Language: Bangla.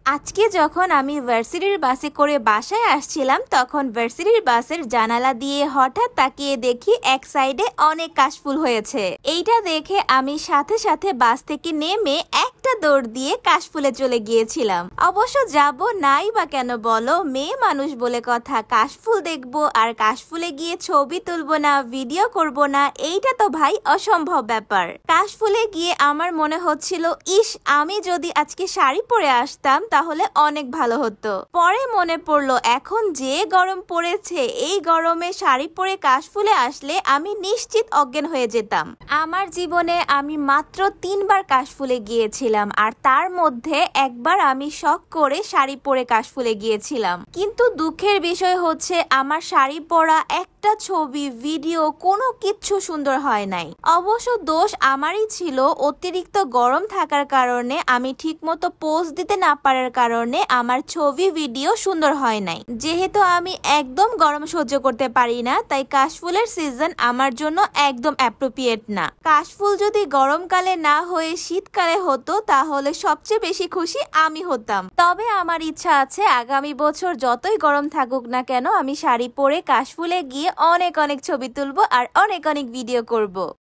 আজকে যখন আমি ভার্সিটির বাসে করে বাসায় আসছিলাম তখন ভার্সিটির বাসের জানালা দিয়ে হঠাৎ তাকিয়ে দেখি এক সাইডে অনেক কাশফুল হয়েছে। এইটা দেখে আমি সাথে সাথে বাস থেকে নেমে একটা দৌড় দিয়ে কাশফুলে চলে গিয়েছিলাম। অবশ্য যাব নাই বা কেন বলো, মেয়ে মানুষ বলে কথা, কাশফুল দেখবো আর কাশফুলে গিয়ে ছবি তুলবো না, ভিডিও করব না, এইটা তো ভাই অসম্ভব ব্যাপার। কাশফুলে গিয়ে আমার মনে হচ্ছিল ইস, আমি যদি আজকে শাড়ি পরে আসতাম তাহলে অনেক ভালো হতো। পরে মনে পড়লো এখন যে গরম পড়েছে এই গরমে শাড়ি পরে কাশফুলে আসলে আমি নিশ্চিত অজ্ঞান হয়ে যেতাম। আমার জীবনে আমি মাত্র 3বার কাশফুলে গিয়েছিলাম আর তার মধ্যে একবার আমি শখ করে শাড়ি পরে কাশফুলে গিয়েছিলাম। কিন্তু দুঃখের বিষয় হচ্ছে আমার শাড়ি পরা একটা ছবি ভিডিও কোনো কিচ্ছু সুন্দর হয় নাই। অবশ্য দোষ আমারই ছিল, অতিরিক্ত গরম থাকার কারণে আমি ঠিকমতো পোজ দিতে না পারার কারণে আমার ছবি ভিডিও সুন্দর হয় নাই। যেহেতু আমি একদম গরম সহ্য করতে পারি না তাই কাশফুলের সিজন আমার জন্য একদম অ্যাপ্রোপ্রিয়েট না। কাশফুল যদি গরমকালে না হয়ে শীতকালে হতো তাহলে সবচেয়ে বেশি খুশি আমি হতাম। তবে আমার ইচ্ছা আছে আগামী বছর যতই গরম থাকুক না কেন আমি শাড়ি পরে কাশফুলে গিয়ে অনেক অনেক ছবি তুলবো আর অনেক অনেক ভিডিও করব।